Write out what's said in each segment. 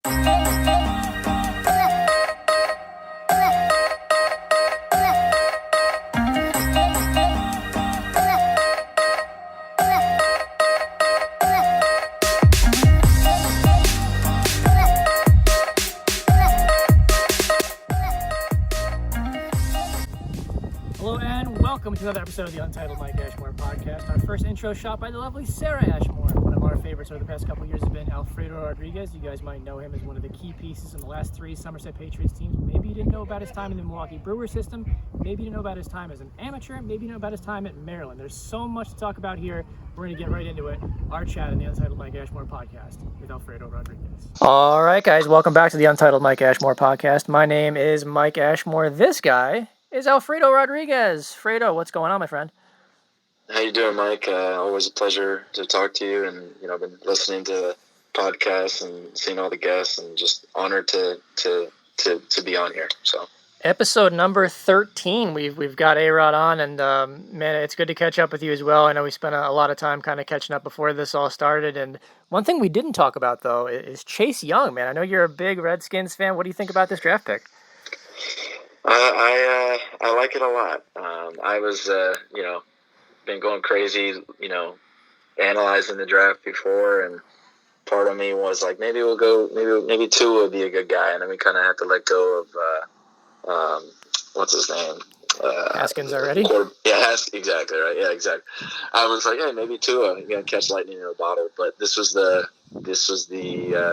Hello and welcome to another episode of the Untitled Ashmore podcast. Our first intro shot by the lovely Sarah Ashmore. One of our favorites over the past couple of years has been Alfredo Rodriguez. You guys might know him as one of the key pieces in the last three Somerset Patriots teams. Maybe you didn't know about his time in the Milwaukee Brewers system. Maybe you didn't know about his time as an amateur. Maybe you know about his time at Maryland. There's so much to talk about here. We're going to get right into it. Our chat in the Untitled Ashmore podcast with Alfredo Rodriguez. All right, guys. Welcome back to the Untitled Ashmore podcast. My name is Mike Ashmore. This guy is Alfredo Rodriguez. Fredo, what's going on, my friend? How you doing, Mike? Always a pleasure to talk to you, and I've been listening to the podcast and seeing all the guests, and just honored to be on here. So, episode number 13. We've got A-Rod on, and man, it's good to catch up with you as well. I know we spent a lot of time kind of catching up before this all started, and one thing we didn't talk about though is Chase Young. Man, I know you're a big Redskins fan. What do you think about this draft pick? I like it a lot. I was, been going crazy, analyzing the draft before, and part of me was like, maybe we'll go, maybe Tua would be a good guy, and then we kind of have to let go of, what's his name? Haskins already? Exactly, right? Yeah, exactly. I was like, hey, maybe Tua, you're gonna catch lightning in a bottle, but this was the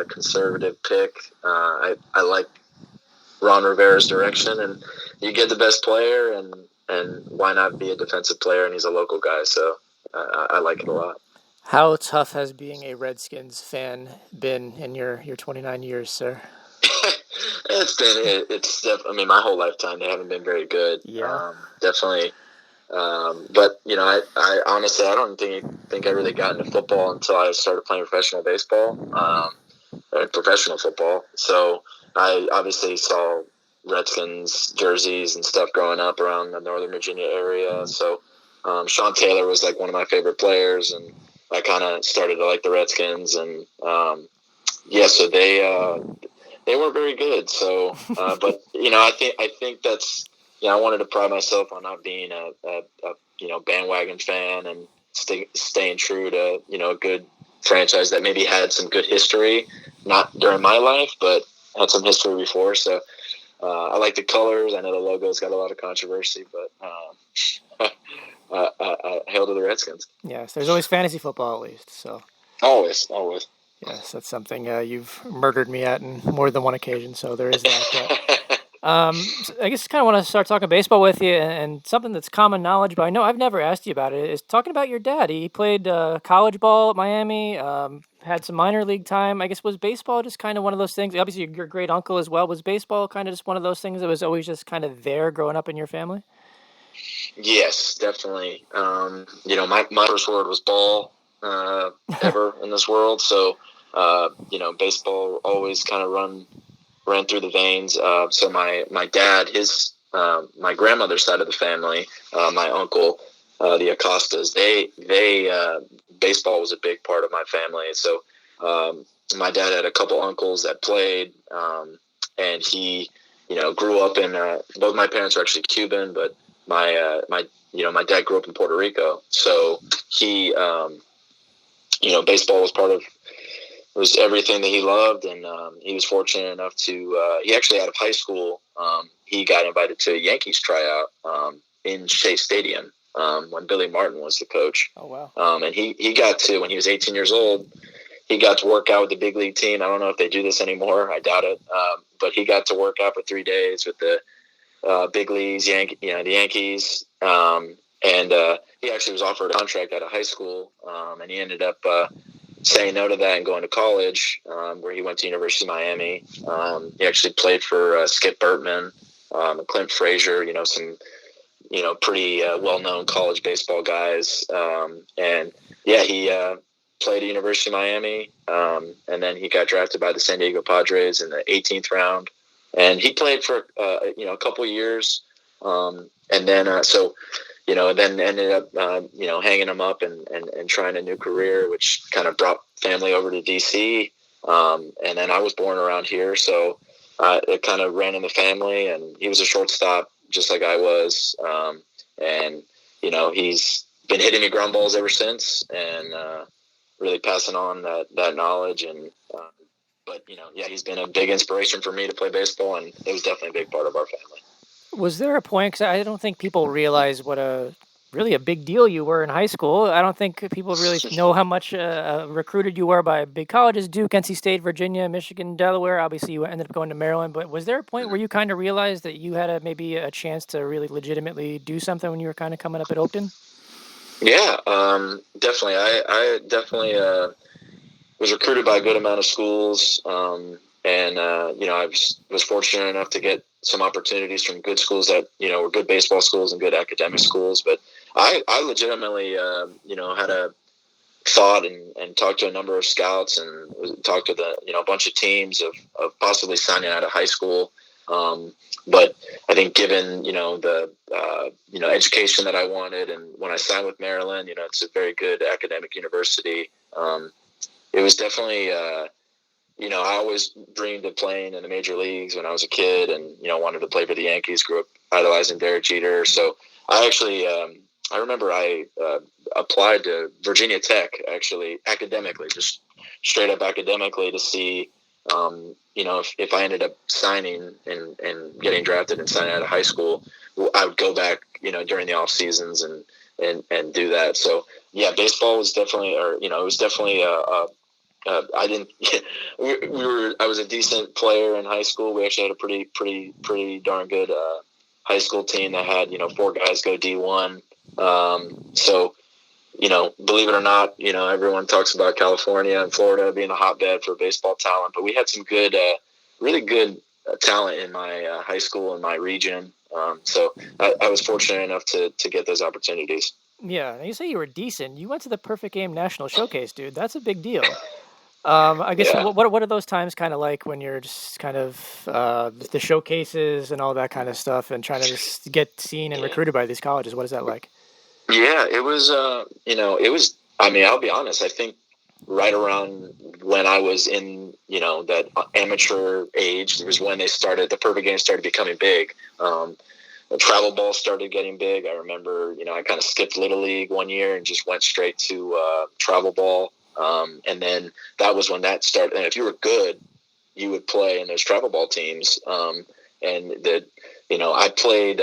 conservative pick. I like Ron Rivera's direction, and you get the best player, and why not be a defensive player? And he's a local guy, so I like it a lot. How tough has being a Redskins fan been in your 29 years, sir? My whole lifetime they haven't been very good. Yeah, definitely. But I honestly I don't think I really got into football until I started playing professional football. So I obviously saw Redskins jerseys and stuff growing up around the Northern Virginia area. So Sean Taylor was like one of my favorite players, and I kind of started to like the Redskins. And so they weren't very good. So, but I think that's I wanted to pride myself on not being a bandwagon fan and staying true to a good franchise that maybe had some good history, not during my life, but had some history before. So I like the colors. I know the logo's got a lot of controversy, but I hail to the Redskins. Yes, there's always fantasy football at least. So always. Yes, that's something you've murdered me at in more than one occasion. So there is that. So I guess I kind of want to start talking baseball with you, and something that's common knowledge, but I know I've never asked you about it, is talking about your dad. He played college ball at Miami, had some minor league time. I guess, was baseball just kind of one of those things? Obviously, your great uncle as well. Was baseball kind of just one of those things that was always just kind of there growing up in your family? Yes, definitely. My first word was ball ever in this world. So, baseball always kind of ran through the veins. So my dad, my grandmother's side of the family, my uncle, the Acostas, they baseball was a big part of my family. So my dad had a couple uncles that played, and he grew up in both my parents are actually Cuban, but my dad grew up in Puerto Rico. So he baseball was everything that he loved, and he was fortunate enough to he actually out of high school he got invited to a Yankees tryout in Shea Stadium when Billy Martin was the coach. Oh wow. And he got to, when he was 18 years old, he got to work out with the big league team. I don't know if they do this anymore, I doubt it, but he got to work out for 3 days with the big leagues, the Yankees, and he actually was offered a contract out of high school, and he ended up saying no to that and going to college, where he went to University of Miami. He actually played for Skip Bertman, Clint Frazier, some pretty well-known college baseball guys, and he played at University of Miami, and then he got drafted by the San Diego Padres in the 18th round, and he played for a couple years, and then then ended up hanging him up and trying a new career, which kind of brought family over to DC. And then I was born around here, so it kind of ran in the family. And he was a shortstop, just like I was. And he's been hitting me ground balls ever since, and really passing on that knowledge. And but he's been a big inspiration for me to play baseball, and it was definitely a big part of our family. Was there a point, because I don't think people realize what really a big deal you were in high school. I don't think people really know how much recruited you were by big colleges: Duke, NC State, Virginia, Michigan, Delaware. Obviously, you ended up going to Maryland. But was there a point where you kind of realized that you had maybe a chance to really legitimately do something when you were kind of coming up at Oakton? Yeah, definitely. I definitely was recruited by a good amount of schools, and I was fortunate enough to get some opportunities from good schools that were good baseball schools and good academic schools. But I legitimately had a thought and talked to a number of scouts and talked to a bunch of teams of possibly signing out of high school. But I think given the education that I wanted, and when I signed with Maryland, it's a very good academic university. It was definitely I always dreamed of playing in the major leagues when I was a kid, and wanted to play for the Yankees. Grew up idolizing Derek Jeter, so I actually I remember I applied to Virginia Tech, actually academically, just straight up academically, to see if I ended up signing and getting drafted and signing out of high school, I would go back during the off seasons and do that. So yeah, baseball was definitely, it was definitely I didn't. I was a decent player in high school. We actually had a pretty darn good high school team that had 4 guys go D1. So believe it or not, everyone talks about California and Florida being a hotbed for baseball talent, but we had some good, really good talent in my high school and my region. So I was fortunate enough to get those opportunities. Yeah, you say you were decent. You went to the Perfect Game National Showcase, dude. That's a big deal. I guess Yeah. what are those times kind of like when you're just kind of the showcases and all that kind of stuff, and trying to just get seen and recruited by these colleges? What is that like? Yeah, it was. It was. I mean, I'll be honest. I think right around when I was in that amateur age, it was when the Perfect Game started becoming big. The travel ball started getting big. I remember, I kind of skipped Little League one year and just went straight to travel ball. And then that was when that started. And if you were good, you would play in those travel ball teams. I played.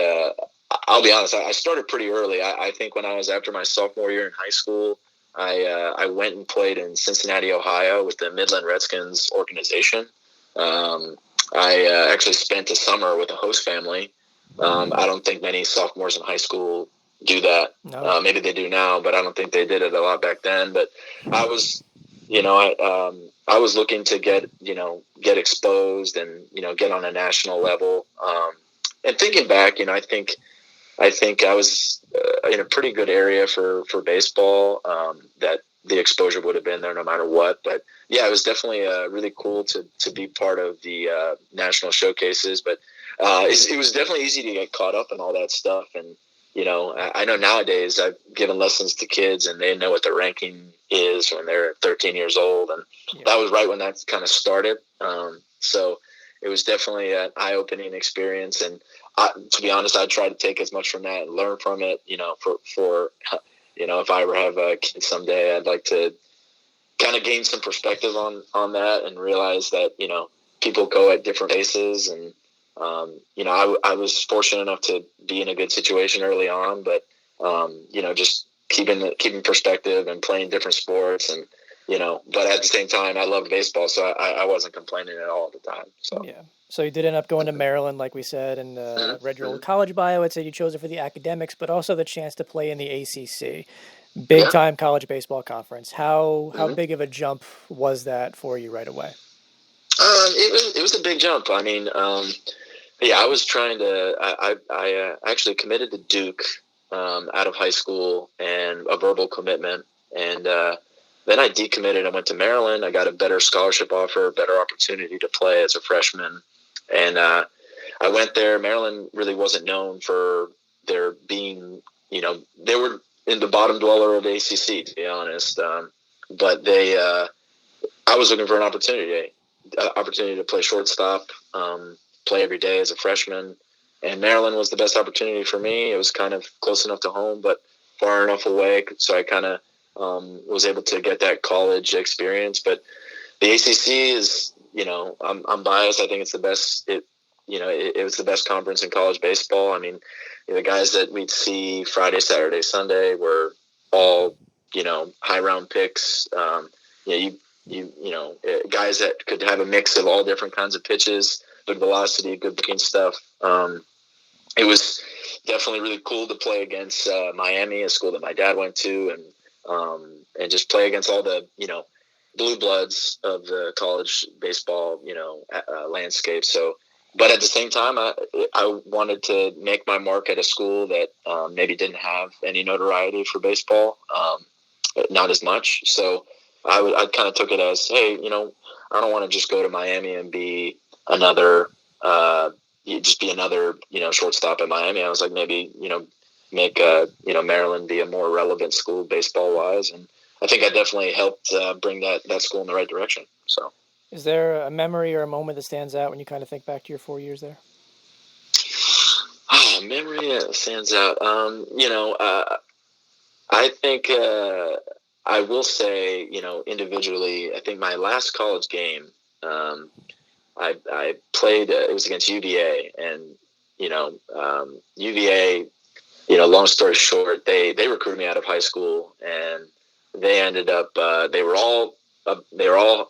I'll be honest. I started pretty early. I think when I was after my sophomore year in high school, I went and played in Cincinnati, Ohio, with the Midland Redskins organization. I actually spent a summer with a host family. I don't think many sophomores in high school do that. No. Maybe they do now, but I don't think they did it a lot back then. But I was, I was looking to get exposed and get on a national level. And thinking back, I think I was in a pretty good area for baseball. That the exposure would have been there no matter what. But yeah, it was definitely really cool to be part of the national showcases. But it was definitely easy to get caught up in all that stuff. And I know nowadays I've given lessons to kids and they know what the ranking is when they're 13 years old. And that was right when that kind of started. So it was definitely an eye-opening experience. And to be honest, I try to take as much from that and learn from it, for if I ever have a kid someday, I'd like to kind of gain some perspective on that and realize that, people go at different paces. And, I was fortunate enough to be in a good situation early on, but, just keeping perspective and playing different sports and, but at the same time, I loved baseball, so I wasn't complaining at all at the time. So yeah. So you did end up going to Maryland, like we said, and read your old college bio. It said you chose it for the academics, but also the chance to play in the ACC, big time college baseball conference. How big of a jump was that for you right away? It was a big jump. I mean, I was trying to. I actually committed to Duke out of high school and a verbal commitment, and then I decommitted. I went to Maryland. I got a better scholarship offer, better opportunity to play as a freshman. And I went there. Maryland really wasn't known for their being, they were in the bottom dweller of ACC, to be honest. But they I was looking for an opportunity to play shortstop, play every day as a freshman. And Maryland was the best opportunity for me. It was kind of close enough to home, but far enough away. So I kind of was able to get that college experience. But the ACC is, I'm biased. I think it's the best. It was the best conference in college baseball. I mean, the guys that we'd see Friday, Saturday, Sunday were all, high round picks. Guys that could have a mix of all different kinds of pitches, good velocity, good breaking stuff. It was definitely really cool to play against Miami, a school that my dad went to, and just play against all the blue bloods of the college baseball landscape. So, but at the same time, I wanted to make my mark at a school that maybe didn't have any notoriety for baseball, not as much. So I kind of took it as, hey, I don't want to just go to Miami and be another. Shortstop at Miami. I was like, maybe, make, Maryland be a more relevant school baseball wise. And I think I definitely helped bring that school in the right direction. So is there a memory or a moment that stands out when you kind of think back to your 4 years there? Memory that stands out. I think I will say, individually, I think my last college game, I played, it was against UVA, and, UVA, long story short, they recruited me out of high school, and they ended up, they were all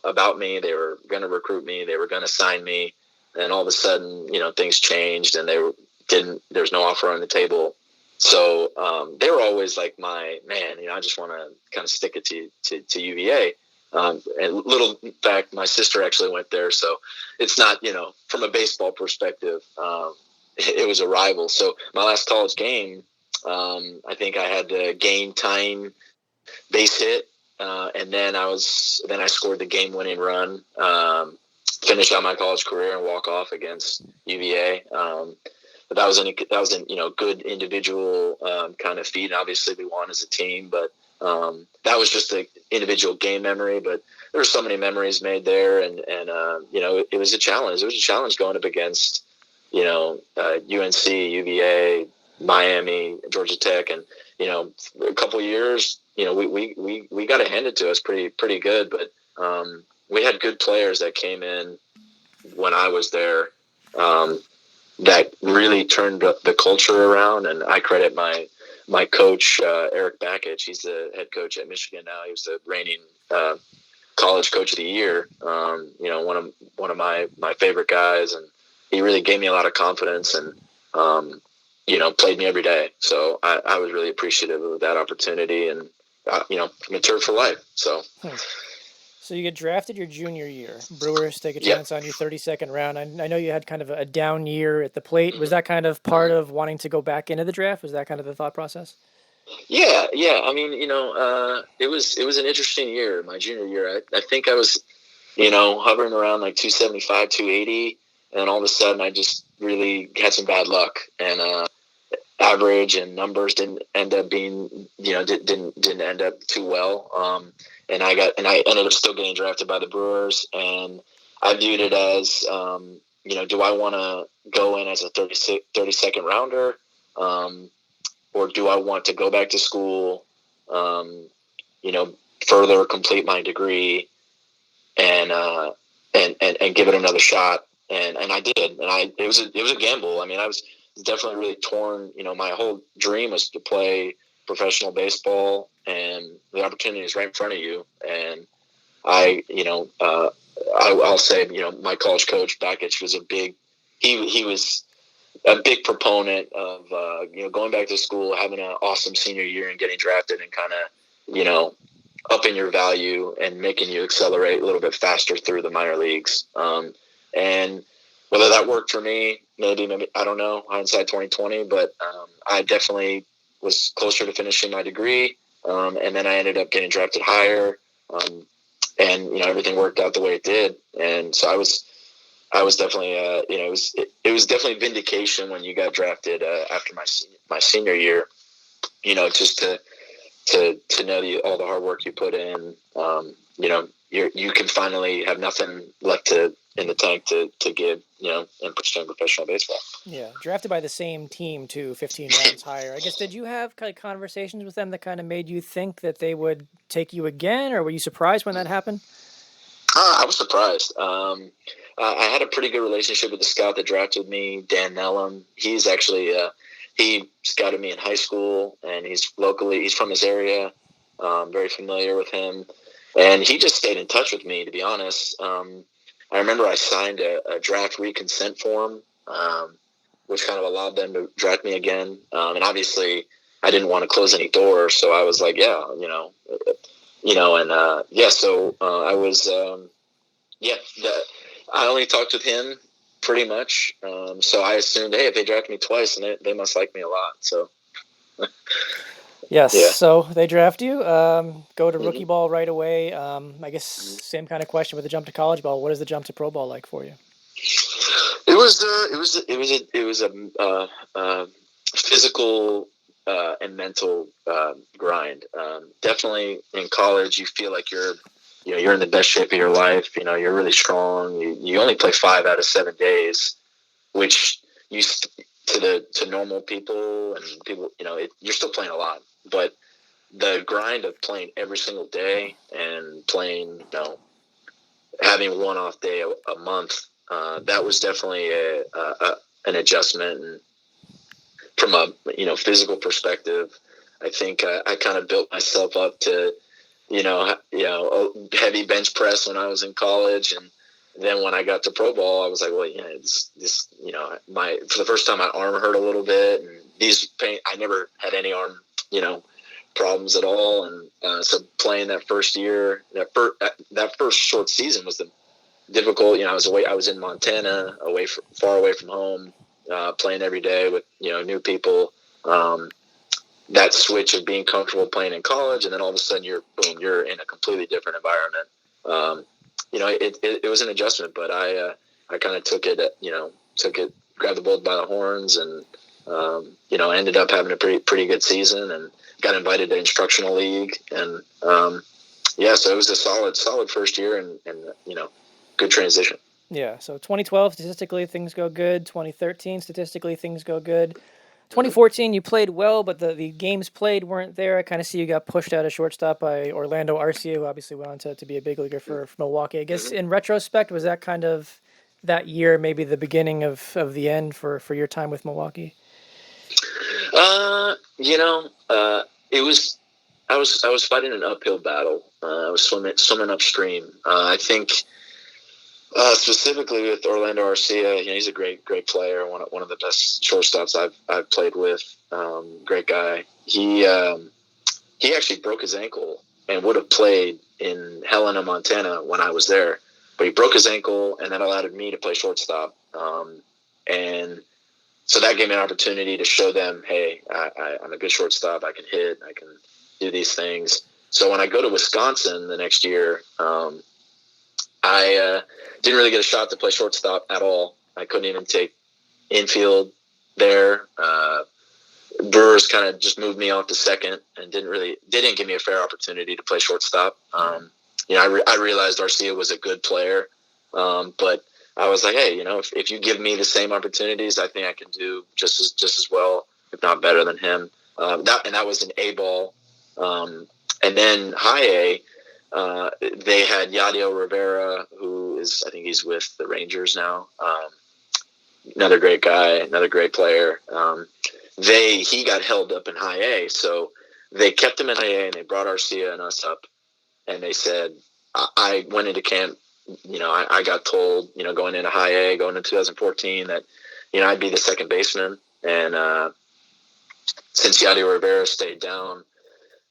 about me. They were going to recruit me. They were going to sign me. And all of a sudden, things changed, and there was no offer on the table. So they were always like my man. I just want to kind of stick it to UVA. And little fact, my sister actually went there, so it's not, from a baseball perspective, it was a rival. So my last college game, I think I had the game tying base hit, and then I scored the game winning run, finish out my college career and walk off against UVA. But that was an good individual kind of feat. Obviously, we won as a team, but that was just an individual game memory. But there were so many memories made there, and it was a challenge. It was a challenge going up against UNC, UVA, Miami, Georgia Tech, and a couple of years, we got it handed to us pretty good. But we had good players that came in when I was there. That really turned the culture around, and I credit my coach, Eric Bakich. He's the head coach at Michigan now. He was the reigning college coach of the year. One of my favorite guys, and he really gave me a lot of confidence, and played me every day. So I was really appreciative of that opportunity, and matured for life. So. So you get drafted your junior year. Brewers take a chance on you, 32nd round. I know you had kind of a down year at the plate. Was that kind of part of wanting to go back into the draft? Was that kind of the thought process? Yeah. I mean, it was an interesting year, my junior year. I think I was, hovering around like 275, 280, and all of a sudden I just really had some bad luck, and average and numbers didn't end up being, didn't end up too well. And I ended up still getting drafted by the Brewers, and I viewed it as, do I want to go in as a 32nd rounder, or do I want to go back to school, further complete my degree, and give it another shot, and I did, and it was a gamble. I mean, I was definitely really torn. My whole dream was to play professional baseball, and the opportunity is right in front of you. And I'll say, my college coach Bakich was he was a big proponent of, going back to school, having an awesome senior year and getting drafted, and kind of, upping your value and making you accelerate a little bit faster through the minor leagues. And whether that worked for me, maybe, I don't know, hindsight 2020, but I definitely was closer to finishing my degree. And then I ended up getting drafted higher. And everything worked out the way it did. And so I was definitely, it was definitely vindication when you got drafted after my senior year, just to know all the hard work you put in, you can finally have nothing left in the tank to give, in pursuing professional baseball. Yeah, drafted by the same team too, 15 rounds higher. I guess, did you have kind of conversations with them that kind of made you think that they would take you again, or were you surprised when that happened? I was surprised. I had a pretty good relationship with the scout that drafted me, Dan Nellum. He's actually he scouted me in high school, and he's from this area. Very familiar with him, and he just stayed in touch with me. To be honest, I remember I signed a draft reconsent form, which kind of allowed them to draft me again. And obviously, I didn't want to close any doors, so I was like, yeah, So I was, I only talked with him pretty much. So I assumed, hey, if they draft me twice, then they must like me a lot. So. Yes. Yeah. So they draft you, go to rookie ball right away. I guess same kind of question with the jump to college ball. What is the jump to pro ball like for you? It was a physical and mental grind. Definitely in college, you feel like you're in the best shape of your life. You're really strong. You only play 5 out of 7 days, which to normal people and people, you're still playing a lot. But the grind of playing every single day and playing, having one off day a month, that was definitely an adjustment. And from a physical perspective, I think I kind of built myself up to heavy bench press when I was in college, and then when I got to pro ball, I was like, well, it's this, for the first time my arm hurt a little bit, and these pain, I never had any arm, problems at all. And so playing that first year, that first short season was the difficult. I was in Montana, far away from home, playing every day with, new people. That switch of being comfortable playing in college, and then all of a sudden you're in a completely different environment. It was an adjustment, but I kind of took it, grabbed the bull by the horns, and ended up having a pretty good season, and got invited to instructional league, and so it was a solid first year, and good transition. Yeah. So 2012 statistically things go good. 2013 statistically things go good. 2014 you played well, but the games played weren't there. I kind of see you got pushed out of shortstop by Orlando Arcia, who obviously went on to be a big leaguer for Milwaukee. I guess in retrospect, was that kind of that year maybe the beginning of the end for your time with Milwaukee? It was. I was fighting an uphill battle. I was swimming upstream. I think specifically with Orlando Arcia, he's a great player. One of the best shortstops I've played with. Great guy. He actually broke his ankle and would have played in Helena, Montana when I was there, but he broke his ankle, and that allowed me to play shortstop. And so that gave me an opportunity to show them, hey, I'm a good shortstop. I can hit. I can do these things. So when I go to Wisconsin the next year, I didn't really get a shot to play shortstop at all. I couldn't even take infield there. Brewers kind of just moved me off to second and didn't give me a fair opportunity to play shortstop. I realized Arcia was a good player, but I was like, hey, if you give me the same opportunities, I think I can do just as well, if not better than him. That was an A ball. And then high A, they had Yadiel Rivera, I think he's with the Rangers now. Another great guy, another great player. He got held up in high A, so they kept him in high A, and they brought Arcia and us up, and they said, I went into camp, I got told, going into high A, going into 2014, that, I'd be the second baseman. And since Yadiel Rivera stayed down,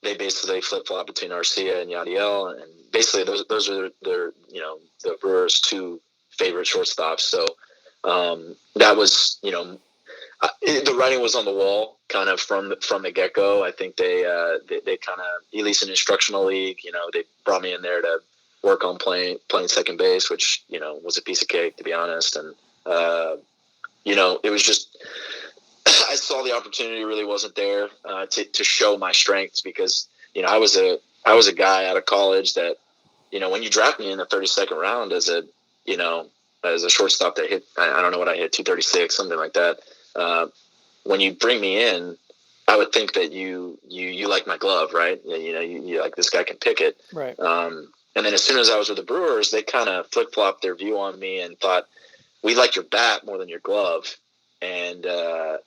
they basically flip-flop between Arcia and Yadiel, and basically those are the Brewers' two favorite shortstops. So that was, the writing was on the wall kind of from the get-go. I think they kind of, at least in instructional league, they brought me in there to work on playing second base, which, was a piece of cake, to be honest. And, it was just, I saw the opportunity really wasn't there to show my strengths, because, I was a guy out of college that when you draft me in the 32nd round as a shortstop that hit, I don't know what I hit, 236, something like that. When you bring me in, I would think that you like my glove, right? You like, this guy can pick it. Right. And then as soon as I was with the Brewers, they kind of flip-flopped their view on me and thought, we like your bat more than your glove. And that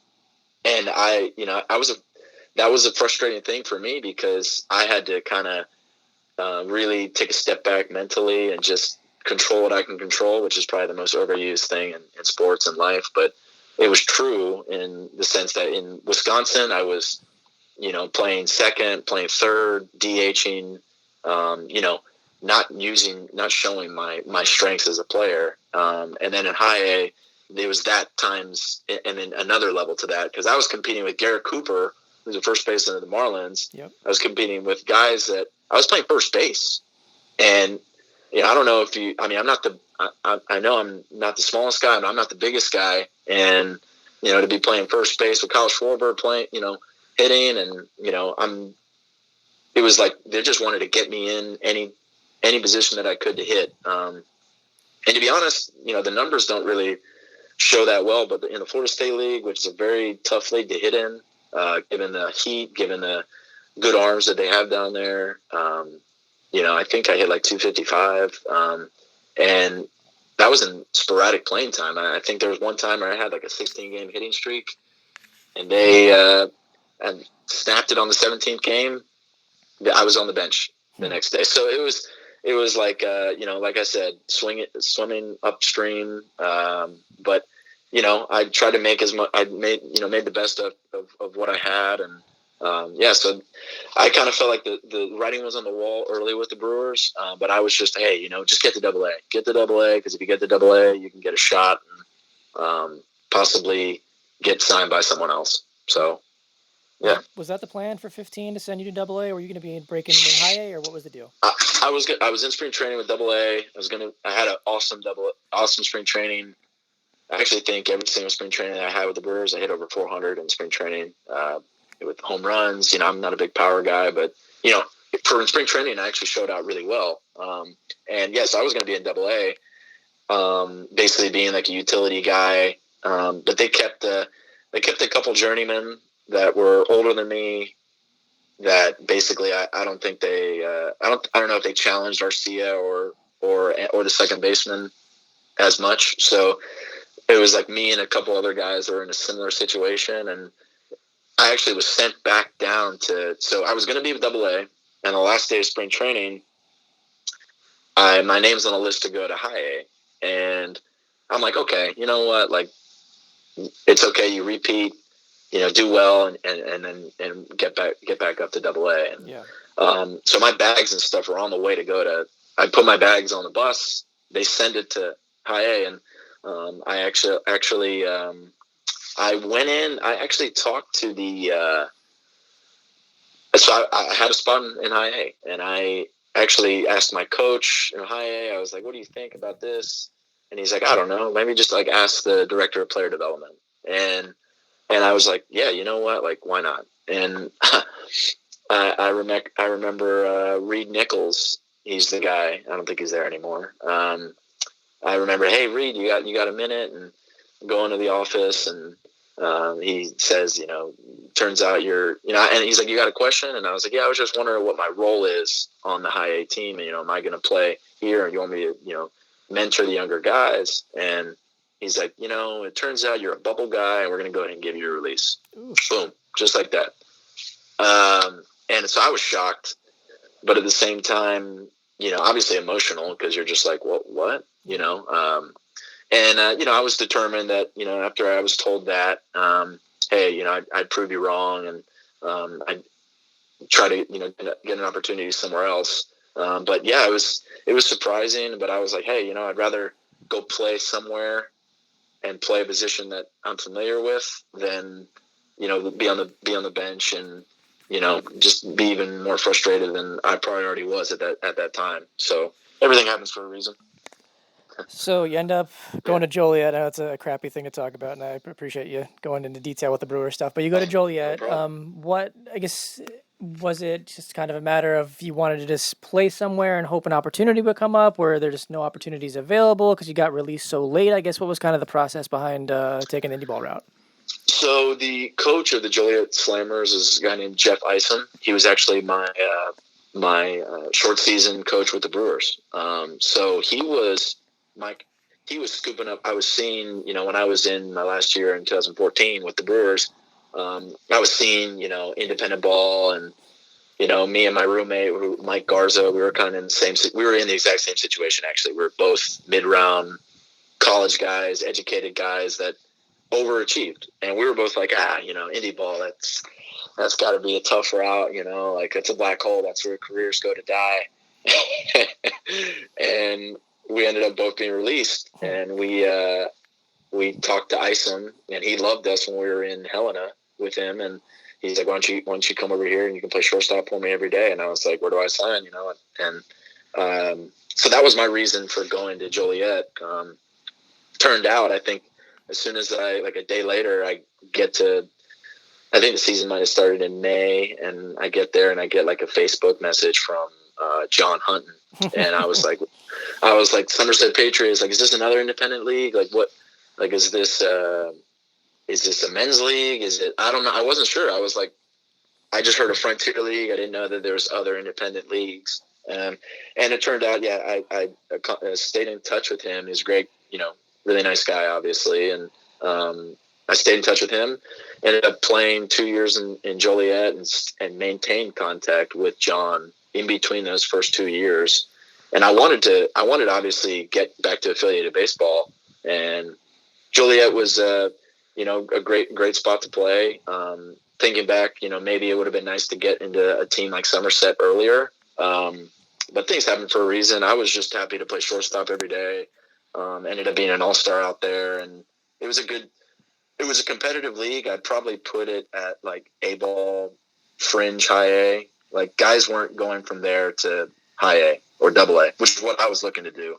was a frustrating thing for me, because I had to kind of really take a step back mentally and just control what I can control, which is probably the most overused thing in sports and life. But it was true in the sense that in Wisconsin, I was, playing second, playing third, DHing, not showing my strengths as a player. And then in high A, there was that times, and then another level to that, because I was competing with Garrett Cooper, who's the first baseman of the Marlins. Yep. I was competing with guys that I was playing first base, and I don't know if I know I'm not the smallest guy, but I'm not the biggest guy, and to be playing first base with Kyle Schwarber playing, hitting, and it was like they just wanted to get me in any position that I could to hit. And to be honest, the numbers don't really show that well, but in the Florida State League, which is a very tough league to hit in, given the heat, given the good arms that they have down there, I think I hit like 255, and that was in sporadic playing time. I think there was one time where I had like a 16-game hitting streak, and they and snapped it on the 17th game. I was on the bench the next day, so it was like like I said, swimming upstream. But I tried to make as much. I made the best of what I had, and so I kind of felt like the writing was on the wall early with the Brewers. But I was just, hey, just get the AA, because if you get the AA, you can get a shot and possibly get signed by someone else. So. Yeah. Was that the plan for 15 to send you to AA, or were you going to be breaking in high A, or what was the deal? I was in spring training with AA. I had an awesome spring training. I actually think every single spring training that I had with the Brewers, I hit over 400 in spring training with home runs. I'm not a big power guy, but for spring training, I actually showed out really well. And yes, I was going to be in AA, basically being like a utility guy. But they kept a couple journeymen that were older than me, that basically I don't think they I don't know if they challenged Arcia or the second baseman as much. So it was like me and a couple other guys that were in a similar situation, and I actually was sent back down so I was going to be with AA, and the last day of spring training, my name's on the list to go to high A, and I'm like, okay, you know what, like, it's okay, you repeat, do well, and then get back up to AA. And, yeah. So my bags and stuff were on the way to go to. I put my bags on the bus. They send it to high A, and I actually I went in. I actually talked to the. So I had a spot in high A, and I actually asked my coach in high A. I was like, "What do you think about this?" And he's like, "I don't know. Maybe just like ask the director of player development." And I was like, yeah, you know what? Like, why not? And I remember Reed Nichols. He's the guy. I don't think he's there anymore. I remember, hey, Reed, you got a minute? And go into the office, and he says, turns out you're, and he's like, you got a question? And I was like, yeah, I was just wondering what my role is on the high A team. And, am I going to play here? Or you want me to, mentor the younger guys? And he's like, it turns out you're a bubble guy, and we're going to go ahead and give you a release. Ooh. Boom, just like that. And so I was shocked, but at the same time, obviously emotional, because you're just like, what? I was determined that, after I was told that, hey, I'd prove you wrong, and I'd try to, get an opportunity somewhere else. But yeah, it was surprising, but I was like, hey, I'd rather go play somewhere and play a position that I'm familiar with than, be on the bench and, just be even more frustrated than I probably already was at that time. So everything happens for a reason. So you end up going to Joliet. I know it's a crappy thing to talk about, and I appreciate you going into detail with the Brewer stuff. But you go to Joliet. No Was it just kind of a matter of you wanted to just play somewhere and hope an opportunity would come up? Were there just no opportunities available because you got released so late? I guess what was kind of the process behind taking the indie ball route? So the coach of the Joliet Slammers is a guy named Jeff Isom. He was actually my short season coach with the Brewers. So he was scooping up. I was seeing, when I was in my last year in 2014 with the Brewers, I was seeing, independent ball, and, me and my roommate, Mike Garza, we were kind of we were in the exact same situation, actually. We were both mid-round college guys, educated guys that overachieved. And we were both like, indie ball, that's got to be a tough route, like it's a black hole. That's where careers go to die. And we ended up both being released, and we talked to Isom, and he loved us when we were in Helena with him, and he's like, why don't you come over here and you can play shortstop for me every day? And I was like, where do I sign? And so that was my reason for going to Joliet. Turned out, I think as soon as a day later, I think the season might have started in May, and I get there and I get like a Facebook message from John Hunton. And I was like, Somerset Patriots, like, is this another independent league? Like, what, like, is this a men's league? Is it, I don't know. I wasn't sure. I was like, I just heard a Frontier League. I didn't know that there was other independent leagues. And it turned out, I stayed in touch with him. He's great, really nice guy, obviously. And I stayed in touch with him, ended up playing 2 years in Joliet and maintained contact with John in between those first 2 years. And I wanted to obviously get back to affiliated baseball, and Joliet was, a great spot to play. Thinking back, maybe it would have been nice to get into a team like Somerset earlier. But things happen for a reason. I was just happy to play shortstop every day. Ended up being an all-star out there, and it was a competitive league. I'd probably put it at like A-ball, fringe, high A. Like, guys weren't going from there to high A or double A, which is what I was looking to do.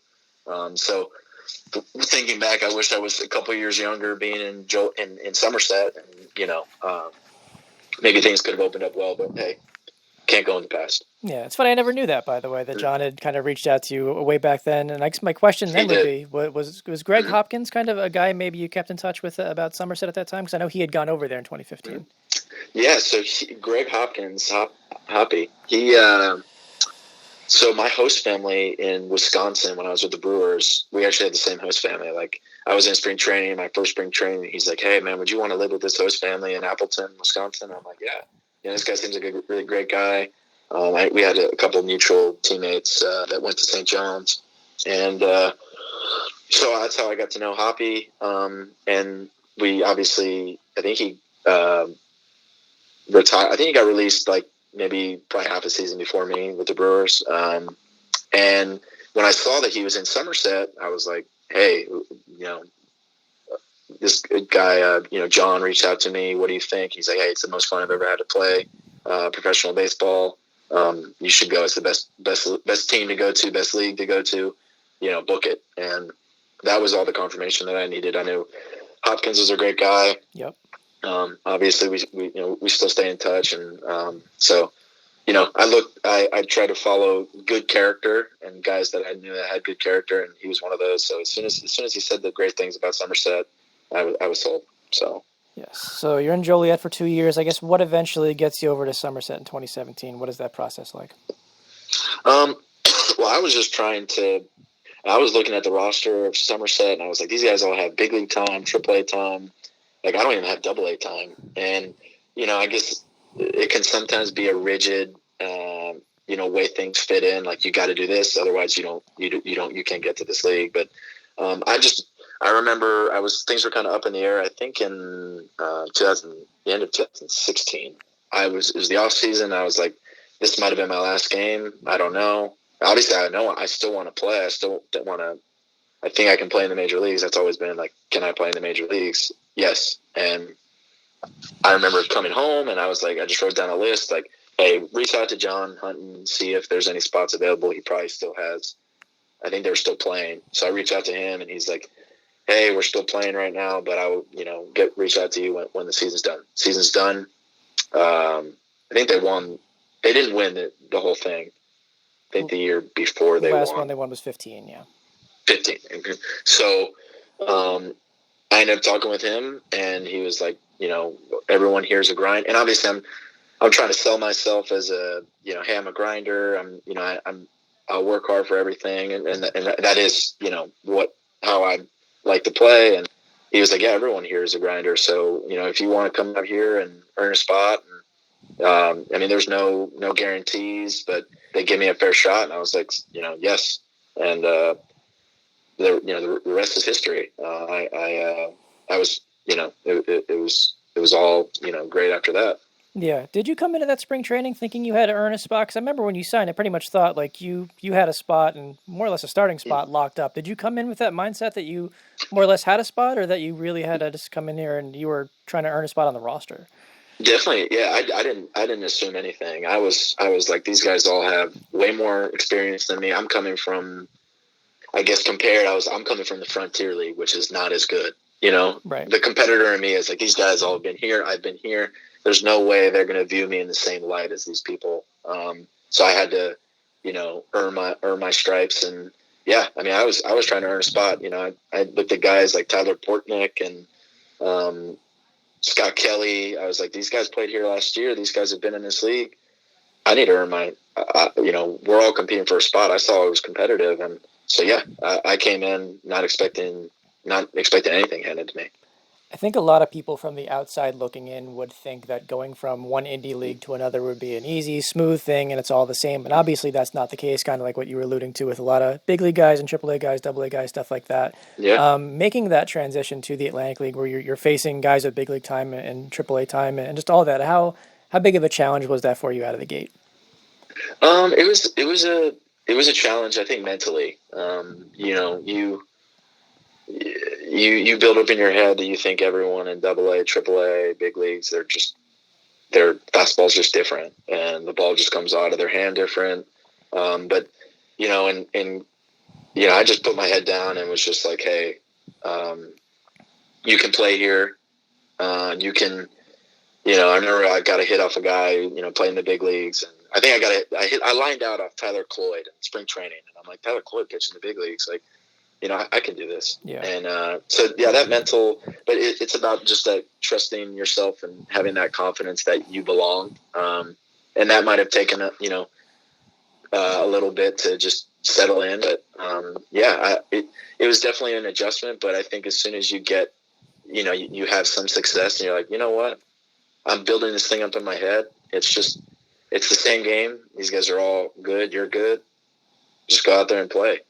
So thinking back, I wish I was a couple of years younger, being in Somerset, and maybe things could have opened up well. But hey, can't go in the past. Yeah, it's funny. I never knew that, by the way, that John had kind of reached out to you way back then. And I guess my question then would be, was Greg Hopkins kind of a guy maybe you kept in touch with about Somerset at that time? Because I know he had gone over there in 2015. Yeah, so Greg Hopkins, Hoppy, so my host family in Wisconsin, when I was with the Brewers, we actually had the same host family. Like, I was in spring training, my first spring training. He's like, hey, man, would you want to live with this host family in Appleton, Wisconsin? I'm like, yeah. This guy seems like a really great guy. We had a couple of mutual teammates that went to St. John's. And so that's how I got to know Hoppy. And we obviously, I think he retired. I think he got released like maybe probably half a season before me with the Brewers. And when I saw that he was in Somerset, I was like, hey, this guy, John reached out to me. What do you think? He's like, hey, it's the most fun I've ever had to play professional baseball. You should go. It's the best team to go to, best league to go to, book it. And that was all the confirmation that I needed. I knew Hopkins was a great guy. Yep. Obviously we still stay in touch. And so, I try to follow good character and guys that I knew that had good character. And he was one of those. So as soon as he said the great things about Somerset, I was sold. So. Yes. So you're in Joliet for 2 years. I guess what eventually gets you over to Somerset in 2017? What is that process like? Well, I was just I was looking at the roster of Somerset, and I was like, these guys all have big league time, AAA time. Like, I don't even have AA time. And, I guess it can sometimes be a rigid, way things fit in. Like, you got to do this, otherwise you can't get to this league. But I remember things were kind of up in the air. I think in the end of 2016, it was the off season. I was like, this might have been my last game. I don't know. Obviously, I know I still want to play. I still want to. I think I can play in the major leagues. That's always been like, can I play in the major leagues? Yes. And I remember coming home, and I was like, I just wrote down a list like, hey, reach out to John Hunton, see if there's any spots available. He probably still has. I think they're still playing. So I reached out to him, and he's like, hey, we're still playing right now, but I will, reach out to you when the season's done. Season's done. I think they won They didn't win the whole thing. I think the year before they last won. one they won was 15. Yeah. 15. So I ended up talking with him, and he was like, everyone here's a grind, and obviously I'm trying to sell myself as a, hey, I'm a grinder. I'll work hard for everything, and that is, how I like to play. And he was like, yeah, everyone here is a grinder. So if you want to come out here and earn a spot, and there's no guarantees, but they give me a fair shot, and I was like, yes, and the rest is history. I was, it was all, great after that. Yeah. Did you come into that spring training thinking you had to earn a spot? Because I remember when you signed, I pretty much thought like you had a spot and more or less a starting spot locked up. Did you come in with that mindset that you more or less had a spot, or that you really had to just come in here and you were trying to earn a spot on the roster? Definitely. Yeah. I didn't assume anything. I was like, these guys all have way more experience than me. I'm coming from, I guess I'm coming from the Frontier League, which is not as good. Right. The competitor in me is like, these guys all have been here. I've been here. There's no way they're going to view me in the same light as these people. So I had to, earn my stripes. And yeah, I was trying to earn a spot. I looked at guys like Tyler Portnick and Scott Kelly. I was like, these guys played here last year. These guys have been in this league. I need to earn my, we're all competing for a spot. I saw it was competitive. And so, yeah, I came in not expecting anything handed to me. I think a lot of people from the outside looking in would think that going from one indie league to another would be an easy, smooth thing, and it's all the same. And obviously, that's not the case. Kind of like what you were alluding to with a lot of big league guys and AAA guys, AA guys, stuff like that. Yeah. Making that transition to the Atlantic League, where you're facing guys with big league time and AAA time, and just all that. How big of a challenge was that for you out of the gate? It was a challenge, I think, mentally. You build up in your head that you think everyone in AA, AAA, big leagues, their fastball's just different, and the ball just comes out of their hand different. But I just put my head down and was just like, hey, you can play here. You can, I remember I got a hit off a guy, playing the big leagues, and I think I lined out off Tyler Cloyd in spring training, and I'm like, Tyler Cloyd pitched in the big leagues, like, I can do this. Yeah. And so, yeah, that mental, but it's about just that trusting yourself and having that confidence that you belong. And that might have taken a little bit to just settle in, but it was definitely an adjustment. But I think as soon as you get, you have some success, and you're like, you know what, I'm building this thing up in my head. It's the same game. These guys are all good. You're good. Just go out there and play.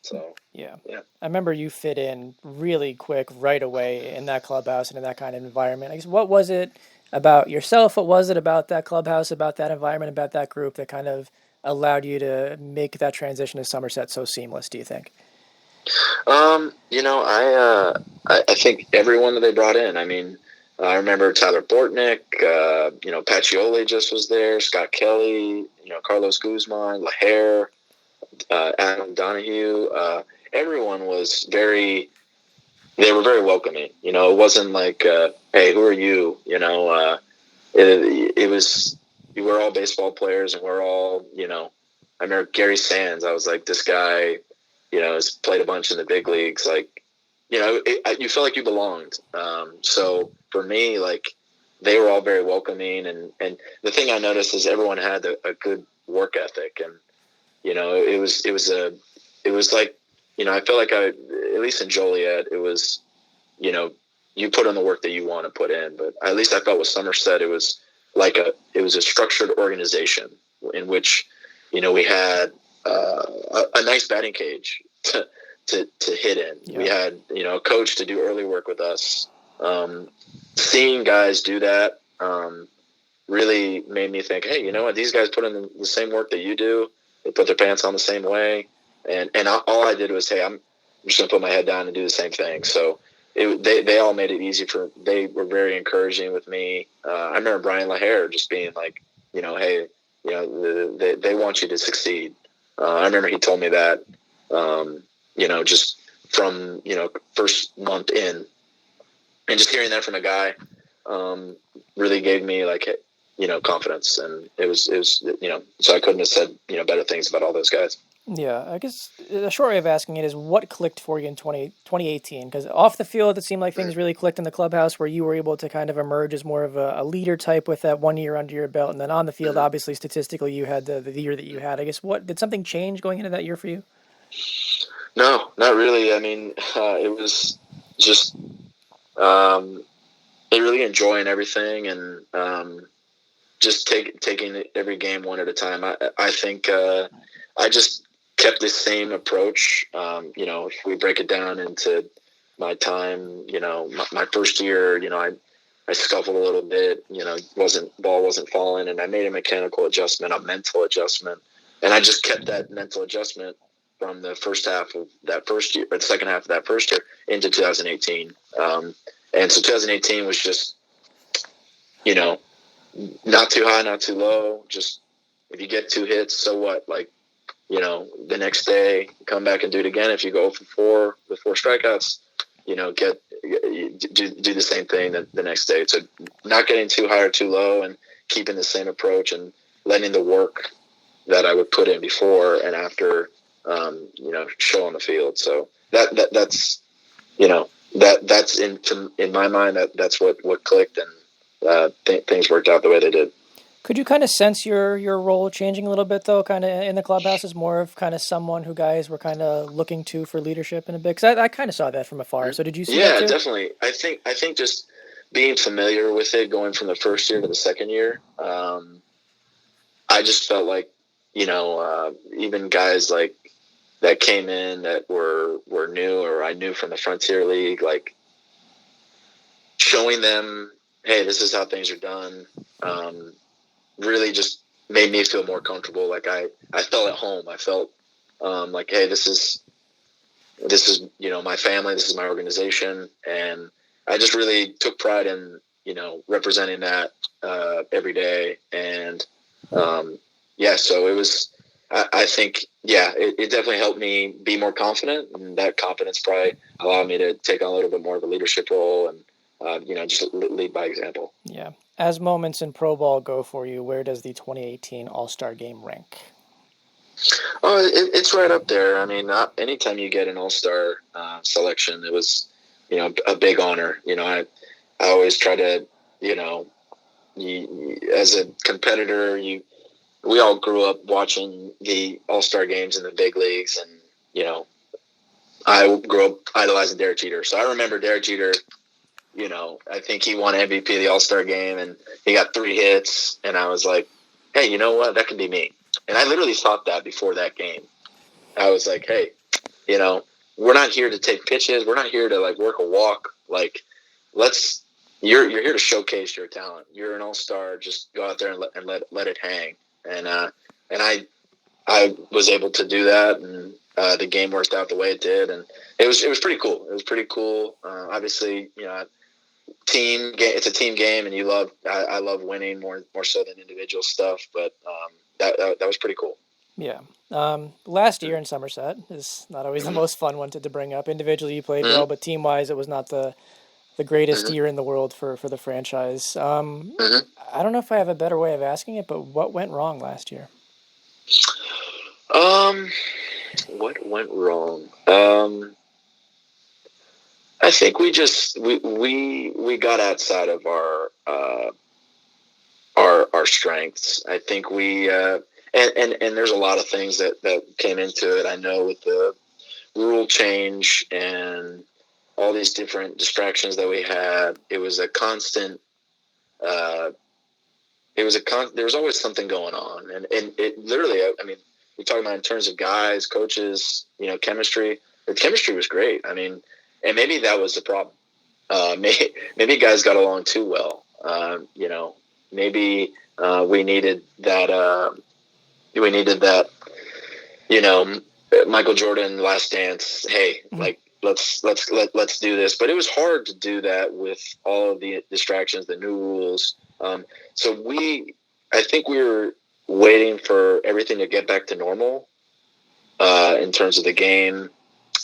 So yeah. I remember you fit in really quick right away in that clubhouse and in that kind of environment. I guess, what was it about yourself? What was it about that clubhouse, about that environment, about that group that kind of allowed you to make that transition to Somerset so seamless, do you think? I think everyone that they brought in, I remember Tyler Portnick, Pacioli just was there, Scott Kelly, Carlos Guzman, LaHare, Adam Donahue, everyone was they were very welcoming. It wasn't like, hey, who are you? It was, we're all baseball players, and we're all, I remember Gary Sands. I was like, this guy, has played a bunch in the big leagues. Like, you felt like you belonged. So for me, like, they were all very welcoming. And the thing I noticed is everyone had a good work ethic, and, it was like, I felt like at least in Joliet, it was, you put in the work that you want to put in. But at least I felt with Somerset, it was a structured organization in which, we had a nice batting cage to hit in. Yeah. We had, a coach to do early work with us. Seeing guys do that really made me think, hey, you know what? These guys put in the same work that you do. They put their pants on the same way. And all I did was, hey, I'm just going to put my head down and do the same thing. So they all made it easy they were very encouraging with me. I remember Brian LaHare just being like, hey, they want you to succeed. I remember he told me that, just from, first month in, and just hearing that from a guy really gave me like, confidence. And it was, so I couldn't have said, better things about all those guys. Yeah, I guess the short way of asking it is what clicked for you in 2018? Because off the field, it seemed like things really clicked in the clubhouse where you were able to kind of emerge as more of a leader type with that 1 year under your belt. And then on the field, obviously, statistically, you had the year that you had. I guess did something change going into that year for you? No, not really. I mean, it was just really enjoying everything and just taking every game one at a time. I think I just kept the same approach. If we break it down into my time, my first year, I scuffled a little bit, ball wasn't falling, and I made a mechanical adjustment, a mental adjustment. And I just kept that mental adjustment from the first half of that first year, or the second half of that first year into 2018. And so 2018 was just, not too high, not too low. Just if you get 2 hits, so what? Like, the next day, come back and do it again. If you go for 4 with 4 strikeouts, do the same thing the next day. So not getting too high or too low and keeping the same approach and letting the work that I would put in before and after, show on the field. So that's in my mind, that's what clicked, and things worked out the way they did. Could you kind of sense your role changing a little bit, though, kind of in the clubhouse as more of kind of someone who guys were kind of looking to for leadership in a bit? Because I kind of saw that from afar. So did you see that too? Yeah, definitely. I think just being familiar with it, going from the first year to the second year, I just felt like, even guys like that came in that were new, or I knew from the Frontier League, like showing them, hey, this is how things are done. Really just made me feel more comfortable. Like I felt at home. I felt like, hey, this is my family. This is my organization, and I just really took pride in representing that every day. And so it was. I think it definitely helped me be more confident, and that confidence probably allowed me to take on a little bit more of a leadership role and just lead by example. Yeah. As moments in pro ball go for you, where does the 2018 All-Star Game rank? Oh, it's right up there. I mean, anytime you get an All-Star selection, it was, a big honor. I always try to, as a competitor, we all grew up watching the All-Star games in the big leagues, and, I grew up idolizing Derek Jeter. So I remember Derek Jeter, I think he won MVP of the All-Star game, and he got 3 hits, and I was like, hey, you know what? That could be me. And I literally thought that before that game. I was like, hey, we're not here to take pitches. We're not here to, like, work a walk. Like, you're here to showcase your talent. You're an All-Star. Just go out there and let it hang. And I was able to do that, and the game worked out the way it did, and it was pretty cool. It was pretty cool. Obviously, team game. It's a team game, and I love winning more so than individual stuff. But that was pretty cool. Yeah. Last year in Somerset is not always the most fun one to bring up. Individually, you played well, but team wise, it was not the greatest year in the world for the franchise. I don't know if I have a better way of asking it, but what went wrong last year? What went wrong? I think we got outside of our strengths. I think we and there's a lot of things that came into it. I know with the rule change and all these different distractions that we had, it was a constant. There was always something going on, and it literally. I mean, you're talking about in terms of guys, coaches, chemistry. The chemistry was great. I mean, and maybe that was the problem. Maybe guys got along too well. Maybe we needed that. Michael Jordan Last Dance. Hey, like let's do this. But it was hard to do that with all of the distractions, the new rules. So I think we were waiting for everything to get back to normal in terms of the game,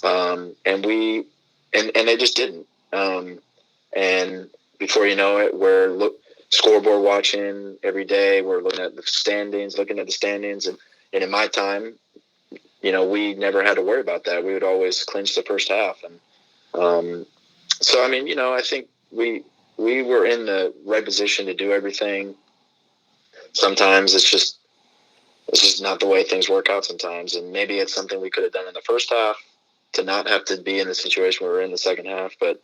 and they just didn't. And before you know it, scoreboard watching every day. We're looking at the standings, and in my time, we never had to worry about that. We would always clinch the first half, and so I mean, I think we were in the right position to do everything. Sometimes it's just not the way things work out sometimes, and maybe it's something we could have done in the first half to not have to be in the situation we were in the second half. But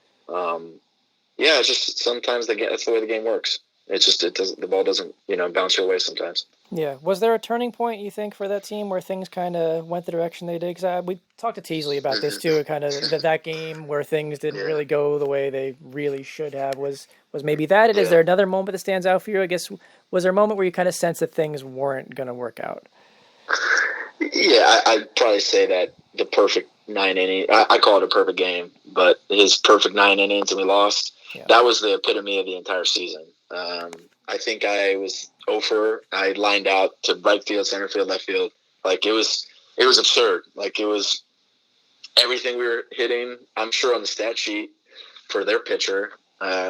it's just sometimes that's the way the game works. It's just the ball doesn't bounce your way sometimes. Yeah. Was there a turning point, you think, for that team where things kind of went the direction they did? Because we talked to Teasley about this too, kind of that game where things didn't really go the way they really should have. Was maybe that it? Is there another moment that stands out for you? I guess, was there a moment where you kind of sensed that things weren't going to work out? Yeah, I'd probably say that the perfect 9 innings, I call it a perfect game, but his perfect 9 innings and we lost, that was the epitome of the entire season. I think I was I lined out to right field, center field, left field. Like it was absurd. Like it was everything we were hitting. I'm sure on the stat sheet for their pitcher,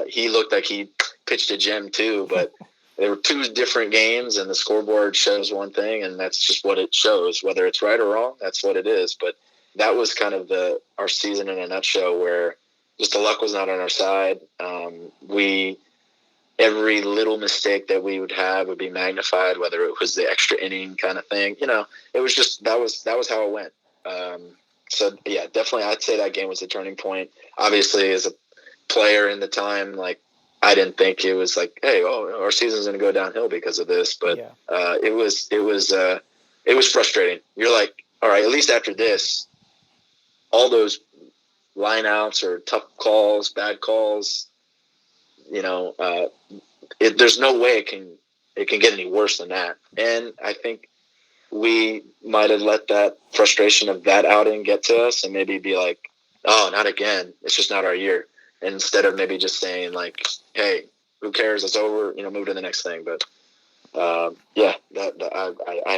he looked like he pitched a gem too, but there were two different games and the scoreboard shows one thing and that's just what it shows. Whether it's right or wrong, that's what it is. But that was kind of our season in a nutshell where just the luck was not on our side. Every little mistake that we would have would be magnified, whether it was the extra inning kind of thing. It was just that was how it went. So yeah, definitely, I'd say that game was a turning point. Obviously, as a player in the time, like I didn't think it was like, hey, our season's going to go downhill because of this. But it was frustrating. You're like, all right, at least after this, all those lineouts or tough calls, bad calls. There's no way it can get any worse than that. And I think we might have let that frustration of that outing get to us and maybe be like, oh, not again. It's just not our year. And instead of maybe just saying like, hey, who cares? It's over. Move to the next thing. But I'd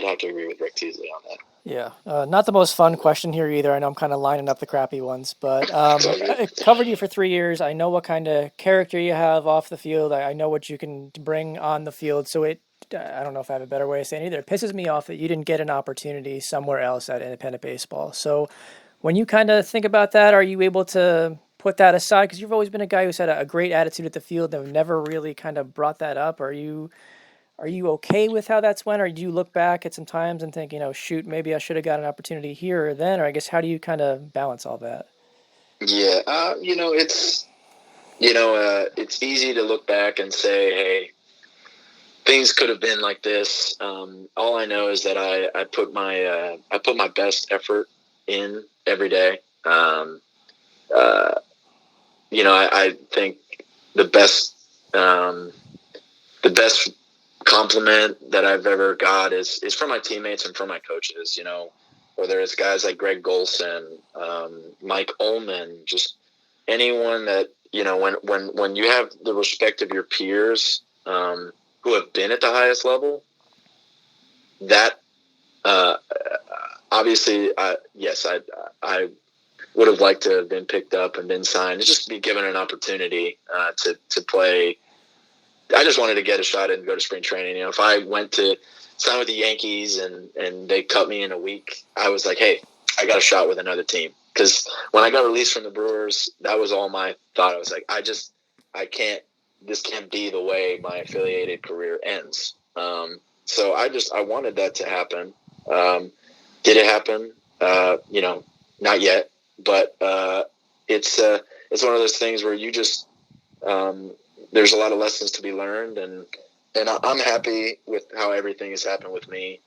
have to agree with Rick Teasley on that. Yeah, not the most fun question here either. I know I'm kind of lining up the crappy ones, but I covered you for 3 years. I know what kind of character you have off the field. I know what you can bring on the field. So I don't know if I have a better way of saying it either. It pisses me off that you didn't get an opportunity somewhere else at independent baseball. So when you kind of think about that, are you able to put that aside? Because you've always been a guy who's had a great attitude at the field and never really kind of brought that up. Are you okay with how that's went, or do you look back at some times and think, shoot, maybe I should have got an opportunity here or then, or I guess how do you kind of balance all that? Yeah, it's easy to look back and say, hey, things could have been like this. All I know is that I put my best effort in every day. I think the best compliment that I've ever got is from my teammates and from my coaches, whether it's guys like Greg Golson, Mike Ullman, just anyone that, when you have the respect of your peers who have been at the highest level, that obviously, yes, I would have liked to have been picked up and been signed, just be given an opportunity to play. I just wanted to get a shot and go to spring training. If I went to sign with the Yankees and they cut me in a week, I was like, hey, I got a shot with another team. Because when I got released from the Brewers, that was all my thought. I was like, this can't be the way my affiliated career ends. So I wanted that to happen. Did it happen? Not yet. But it's one of those things where you just there's a lot of lessons to be learned, and I'm happy with how everything has happened with me.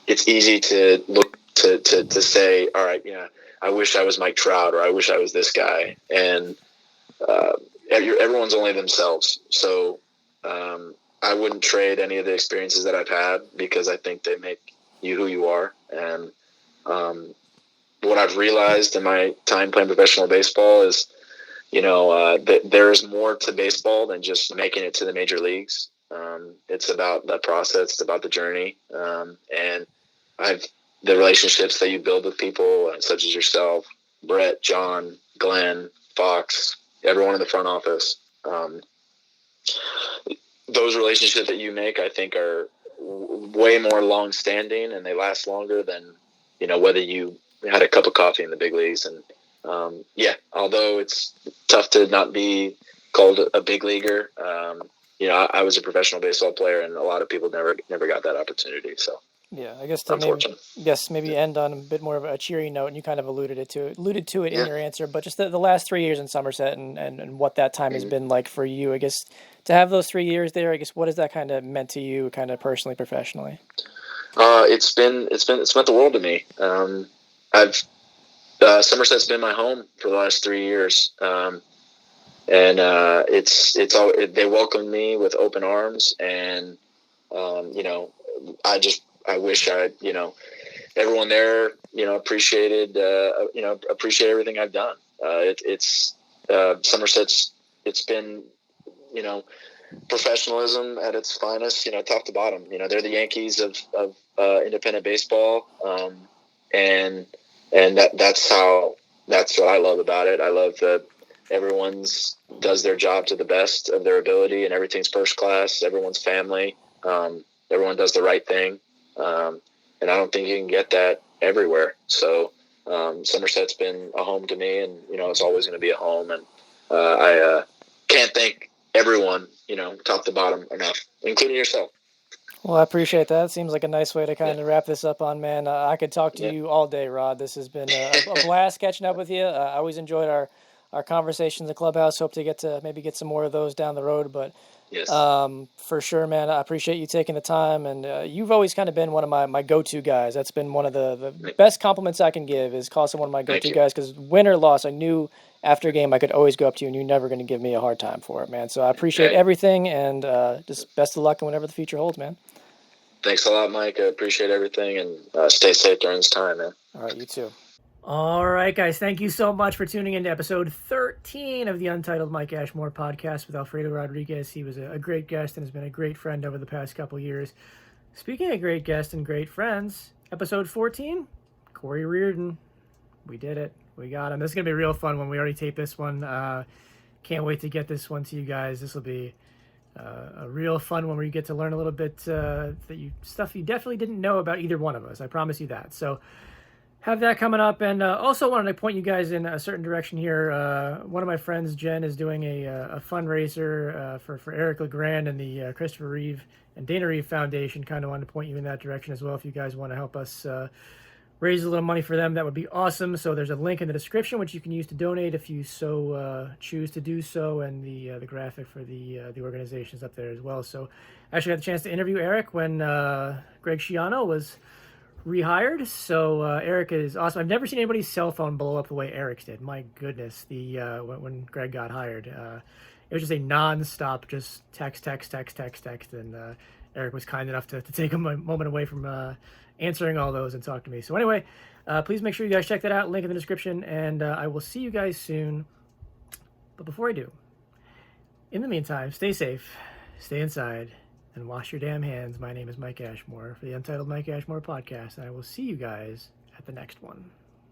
It's easy to look to say, all right, I wish I was Mike Trout, or I wish I was this guy, and everyone's only themselves. So I wouldn't trade any of the experiences that I've had because I think they make you who you are. And what I've realized in my time playing professional baseball is, that there is more to baseball than just making it to the major leagues. It's about the process. It's about the journey. And the relationships that you build with people, such as yourself, Brett, John, Glenn, Fox, everyone in the front office. those relationships that you make, I think, are way more long-standing, and they last longer than, whether you had a cup of coffee in the big leagues. And although it's tough to not be called a big leaguer, I was a professional baseball player, and a lot of people never got that opportunity. So yeah, I guess to maybe end on a bit more of a cheery note, and you kind of alluded to it in your answer, but just the last 3 years in Somerset and what that time has been like for you. I guess to have those 3 years there, I guess what has that kind of meant to you, kind of personally, professionally? It's meant the world to me. Somerset's been my home for the last 3 years, and they welcomed me with open arms, and I wish everyone there appreciate everything I've done. Somerset's, it's been professionalism at its finest, top to bottom. They're the Yankees of independent baseball, and that's what I love about it. I love that everyone's does their job to the best of their ability, and everything's first class. Everyone's family. Everyone does the right thing, and I don't think you can get that everywhere. So Somerset's been a home to me, and it's always going to be a home. And I can't thank everyone, top to bottom enough, including yourself. Well, I appreciate that. It seems like a nice way to kind of wrap this up on, man. I could talk to you all day, Rod. This has been a blast catching up with you. I always enjoyed our conversations in the clubhouse. Hope to get some more of those down the road. But for sure, man, I appreciate you taking the time. And you've always kind of been one of my go-to guys. That's been one of the best compliments I can give, is call someone my go-to guys, because win or loss, I knew after a game I could always go up to you and you're never going to give me a hard time for it, man. So I appreciate everything, and just best of luck in whatever the future holds, man. Thanks a lot, Mike. I appreciate everything, and stay safe during this time, man. All right, you too. All right, guys. Thank you so much for tuning in to episode 13 of the Untitled Mike Ashmore podcast with Alfredo Rodriguez. He was a great guest and has been a great friend over the past couple years. Speaking of great guests and great friends, episode 14, Corey Reardon. We did it. We got him. This is going to be real fun when we already taped this one. Can't wait to get this one to you guys. This will be a real fun one where you get to learn a little bit stuff you definitely didn't know about either one of us. I promise you that. So have that coming up. And also wanted to point you guys in a certain direction here. One of my friends, Jen, is doing a fundraiser for Eric LeGrand and the Christopher Reeve and Dana Reeve Foundation. Kind of wanted to point you in that direction as well. If you guys want to help us raise a little money for them, that would be awesome. So there's a link in the description which you can use to donate if you so choose to do so, and the graphic for the organization's up there as well. So I actually had the chance to interview Eric when Greg Schiano was rehired. So Eric is awesome. I've never seen anybody's cell phone blow up the way Eric's did. My goodness, when Greg got hired, it was just a non-stop just text, and Eric was kind enough to take a moment away from answering all those and talk to me. So anyway, please make sure you guys check that out. Link in the description, and I will see you guys soon. But before I do, in the meantime, stay safe, stay inside, and wash your damn hands. My name is Mike Ashmore for the Untitled Mike Ashmore podcast, and I will see you guys at the next one.